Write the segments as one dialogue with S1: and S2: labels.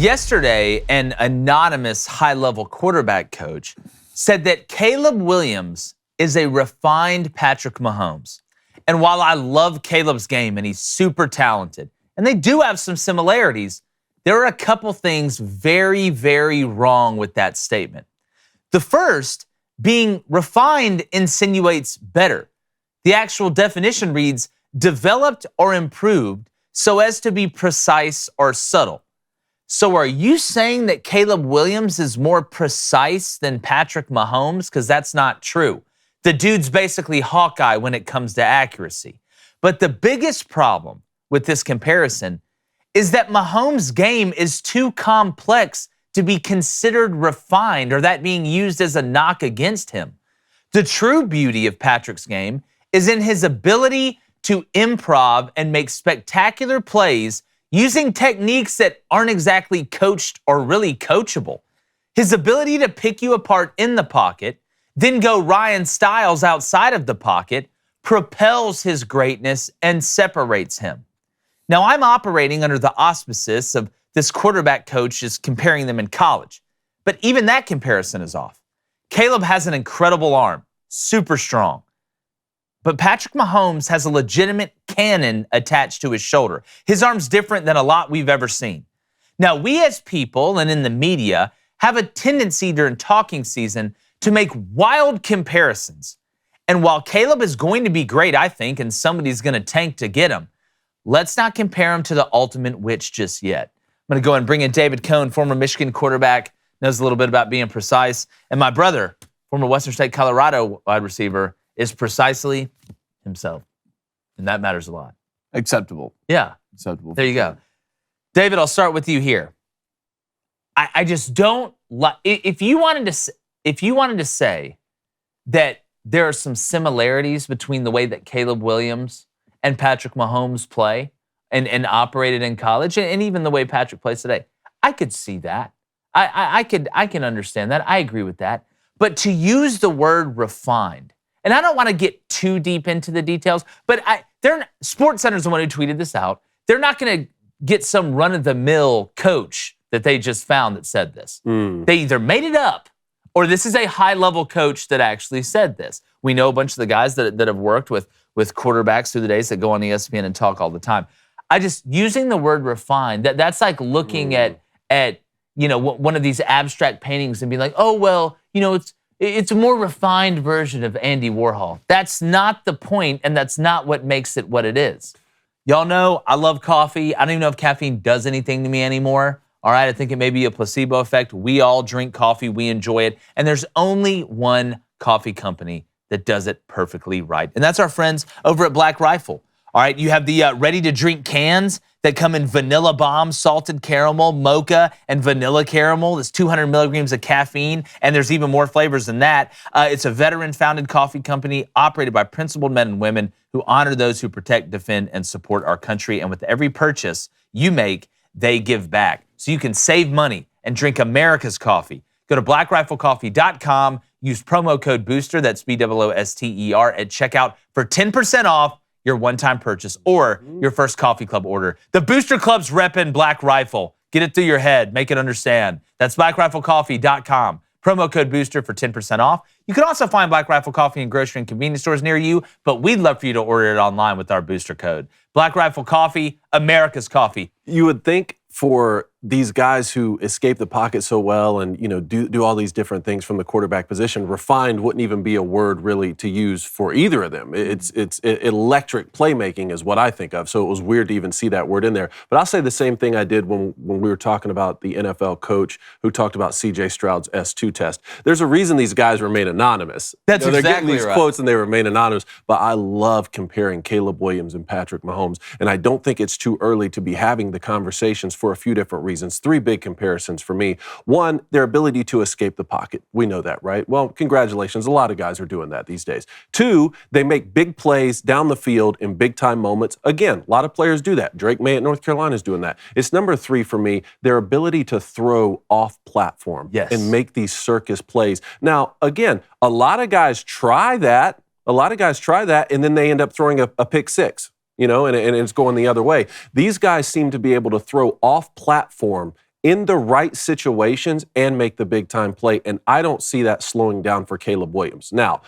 S1: Yesterday, an anonymous high-level quarterback coach said that Caleb Williams is a refined Patrick Mahomes. And while I love Caleb's game and he's super talented, and they do have some similarities, there are a couple things very, very wrong with that statement. The first, being refined insinuates better. The actual definition reads, developed or improved so as to be precise or subtle. So are you saying that Caleb Williams is more precise than Patrick Mahomes? Because that's not true. The dude's basically Hawkeye when it comes to accuracy. But the biggest problem with this comparison is that Mahomes' game is too complex to be considered refined, or that being used as a knock against him. The true beauty of Patrick's game is in his ability to improv and make spectacular plays using techniques that aren't exactly coached or really coachable. His ability to pick you apart in the pocket, then go Ryan Stiles outside of the pocket, propels his greatness and separates him. Now, I'm operating under the auspices of this quarterback coach is comparing them in college, but even that comparison is off. Caleb has an incredible arm, super strong. But Patrick Mahomes has a legitimate cannon attached to his shoulder. His arm's different than a lot we've ever seen. Now, we as people and in the media have a tendency during talking season to make wild comparisons. And while Caleb is going to be great, I think, and somebody's going to tank to get him, let's not compare him to the ultimate witch just yet. I'm going to go and bring in David Cohn, former Michigan quarterback, knows a little bit about being precise. And my brother, former Western State Colorado wide receiver, is precisely himself. And that matters a lot.
S2: Acceptable.
S1: Yeah.
S2: Acceptable.
S1: There you go. David, I'll start with you here. I just don't like, if you wanted to say that there are some similarities between the way that Caleb Williams and Patrick Mahomes play and operated in college, and even the way Patrick plays today, I could see that. I can understand that. I agree with that. But to use the word refined, and I don't want to get too deep into the details, but SportsCenter's the one who tweeted this out. They're not going to get some run-of-the-mill coach that they just found that said this. They either made it up, or this is a high-level coach that actually said this. We know a bunch of the guys that have worked with quarterbacks through the days that go on ESPN and talk all the time. Using the word refined, that's like looking at one of these abstract paintings and being like, oh, well, it's a more refined version of Andy Warhol. That's not the point, and that's not what makes it what it is. Y'all know I love coffee. I don't even know if caffeine does anything to me anymore. All right, I think it may be a placebo effect. We all drink coffee. We enjoy it. And there's only one coffee company that does it perfectly right, and that's our friends over at Black Rifle. All right, you have the ready-to-drink cans that come in vanilla bomb, salted caramel, mocha, and vanilla caramel. It's 200 milligrams of caffeine, and there's even more flavors than that. It's a veteran-founded coffee company operated by principled men and women who honor those who protect, defend, and support our country. And with every purchase you make, they give back. So you can save money and drink America's coffee. Go to blackriflecoffee.com, use promo code BOOSTER, that's BOOSTER, at checkout for 10% off your one-time purchase or your first coffee club order. The Booster Club's repping Black Rifle. Get it through your head. Make it understand. That's blackriflecoffee.com. Promo code BOOSTER for 10% off. You can also find Black Rifle Coffee in grocery and convenience stores near you, but we'd love for you to order it online with our Booster code. Black Rifle Coffee, America's coffee.
S3: You would think for these guys who escape the pocket so well and do all these different things from the quarterback position, refined wouldn't even be a word really to use for either of them. It's electric playmaking is what I think of. So it was weird to even see that word in there. But I'll say the same thing I did when we were talking about the NFL coach who talked about C.J. Stroud's S2 test. There's a reason these guys remain anonymous.
S1: That's
S3: they're
S1: exactly
S3: getting these
S1: right.
S3: quotes and they remain anonymous. But I love comparing Caleb Williams and Patrick Mahomes, and I don't think it's too early to be having the conversations for a few different reasons. Three big comparisons for me. One, their ability to escape the pocket. We know that, right? Well, congratulations. A lot of guys are doing that these days. Two, they make big plays down the field in big-time moments. Again, a lot of players do that. Drake May at North Carolina is doing that. It's number three for me, their ability to throw off-platform and make these circus plays. Now, again, a lot of guys try that. And then they end up throwing a pick six. And it's going the other way. These guys seem to be able to throw off platform in the right situations and make the big time play. And I don't see that slowing down for Caleb Williams. Now,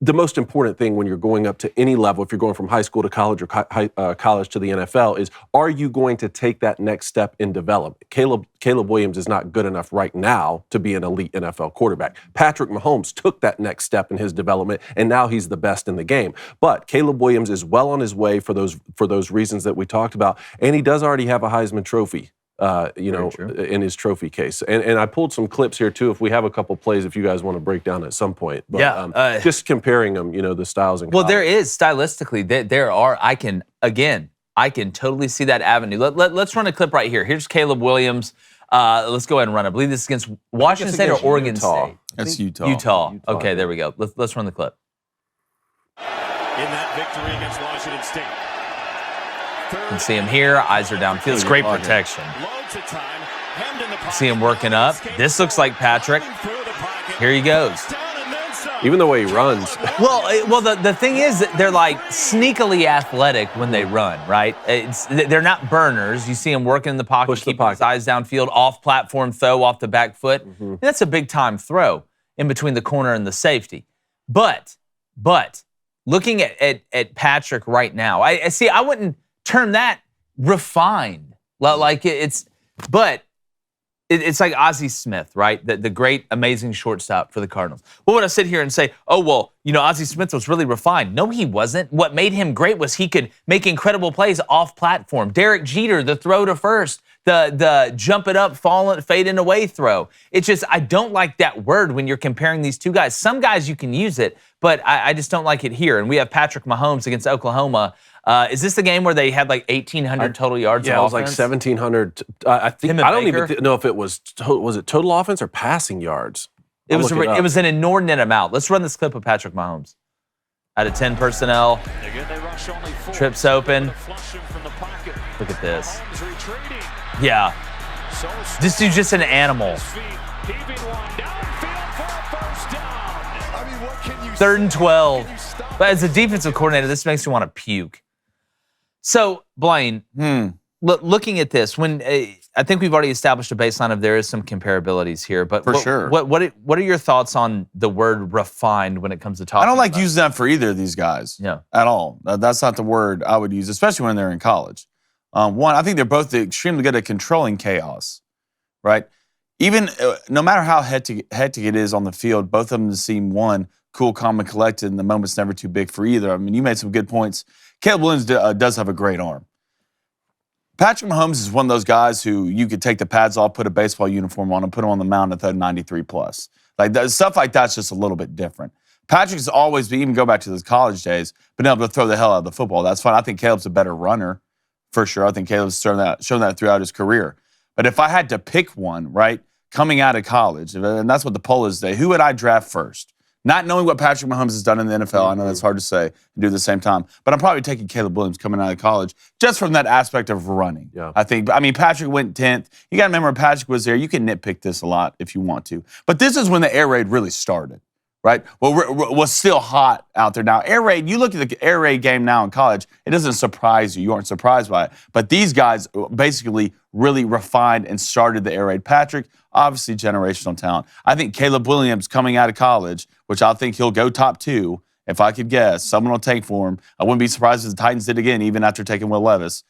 S3: the most important thing when you're going up to any level, if you're going from high school to college or college to the NFL, is are you going to take that next step in development? Caleb Williams is not good enough right now to be an elite NFL quarterback. Patrick Mahomes took that next step in his development, and now he's the best in the game. But Caleb Williams is well on his way for those reasons that we talked about, and he does already have a Heisman Trophy. In his trophy case. And I pulled some clips here, too, if we have a couple plays, if you guys want to break down at some point. But, just comparing them, the styles.
S1: Well, there is, stylistically, there are, I can totally see that avenue. Let's run a clip right here. Here's Caleb Williams. Let's go ahead and run. I believe this is against Washington State or Oregon State?
S2: That's Utah.
S1: Utah. Okay, there we go. Let's run the clip.
S4: In that victory against Washington State.
S1: You can see him here. Eyes are downfield. It's great protection. See him working up. This looks like Patrick. Here he goes.
S3: Even the way he runs.
S1: Well, the thing is that they're like sneakily athletic when they run, right? They're not burners. You see him working in the pocket, keeping his eyes downfield, off-platform throw off the back foot. Mm-hmm. That's a big-time throw in between the corner and the safety. But looking at Patrick right now, I see. I wouldn't term that refined, like it's like Ozzie Smith, right? The great, amazing shortstop for the Cardinals. What would I sit here and say, oh, well, Ozzie Smith was really refined? No, he wasn't. What made him great was he could make incredible plays off platform. Derek Jeter, the throw to first, the jump it up, fade and away throw. It's just, I don't like that word when you're comparing these two guys. Some guys you can use it, but I just don't like it here. And we have Patrick Mahomes against Oklahoma. Is this the game where they had like 1,800 total yards of offense?
S3: Yeah, it was like 1,700. I don't even know if it was it total offense or passing yards?
S1: It was an inordinate amount. Let's run this clip of Patrick Mahomes. Out of 10 personnel, trips open. Look at this. Yeah. This dude's just an animal. 3rd and 12. But as a defensive coordinator, this makes me want to puke. So, Blaine, looking at this, when I think we've already established a baseline of there is some comparabilities here, but
S2: sure.
S1: What are your thoughts on the word refined when it comes to talking?
S2: I don't like using that for either of these guys.
S1: Yeah.
S2: At all. That's not the word I would use, especially when they're in college. One, I think they're both extremely good at controlling chaos, right? Even no matter how hectic it is on the field, both of them seem cool, calm, and collected, and the moment's never too big for either. I mean, you made some good points. Caleb Williams does have a great arm. Patrick Mahomes is one of those guys who you could take the pads off, put a baseball uniform on, and put him on the mound and throw 93 plus. Like stuff like that's just a little bit different. Patrick's always been, even go back to his college days, been able to throw the hell out of the football. That's fine. I think Caleb's a better runner, for sure. I think Caleb's shown that throughout his career. But if I had to pick one, right, coming out of college, and that's what the poll is today, who would I draft first? Not knowing what Patrick Mahomes has done in the NFL, I know that's hard to say and do at the same time, but I'm probably taking Caleb Williams coming out of college just from that aspect of running. Yeah. I mean, Patrick went 10th. You got to remember Patrick was there. You can nitpick this a lot if you want to, but this is when the air raid really started, right? Well, was still hot out there. Now, air raid, you look at the air raid game now in college, it doesn't surprise you. You aren't surprised by it. But these guys basically really refined and started the air raid. Patrick, obviously generational talent. I think Caleb Williams coming out of college, which I think he'll go top 2, if I could guess. Someone will take for him. I wouldn't be surprised if the Titans did again, even after taking Will Levis.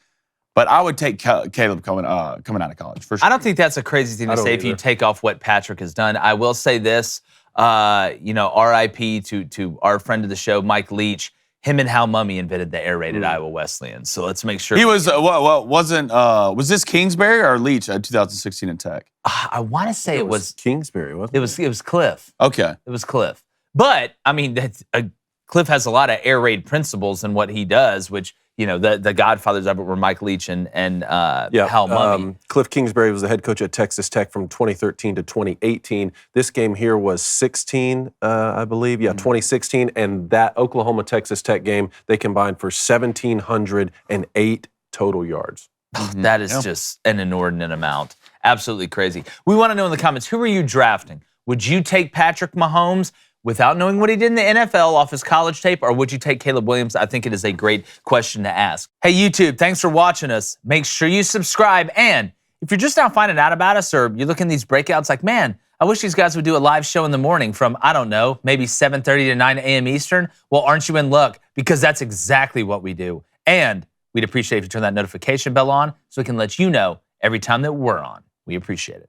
S2: But I would take Caleb coming out of college, for sure.
S1: I don't think that's a crazy thing to say if you take off what Patrick has done. I will say this, RIP to our friend of the show, Mike Leach. Him and Hal Mummy invented the air-raided Iowa Wesleyan. So let's make sure.
S2: He was, was this Kingsbury or Leach at 2016 at Tech?
S1: I want to say it was
S3: Kingsbury, wasn't it?
S1: It was Cliff.
S2: Okay.
S1: It was Cliff. But, I mean, Cliff has a lot of air raid principles in what he does, which, the godfathers of it were Mike Leach and Hal Mummy.
S3: Cliff Kingsbury was the head coach at Texas Tech from 2013 to 2018. This game here was 16, I believe. Yeah, 2016. And that Oklahoma-Texas Tech game, they combined for 1,708 total yards.
S1: That is just an inordinate amount. Absolutely crazy. We want to know in the comments, who are you drafting? Would you take Patrick Mahomes without knowing what he did in the NFL off his college tape, or would you take Caleb Williams? I think it is a great question to ask. Hey, YouTube, thanks for watching us. Make sure you subscribe, and If you're just now finding out about us or you're looking at these breakouts like, man, I wish these guys would do a live show in the morning from, I don't know, maybe 7:30 to 9 a.m. Eastern. Well, aren't you in luck? Because that's exactly what we do. And we'd appreciate if you turn that notification bell on so we can let you know every time that we're on. We appreciate it.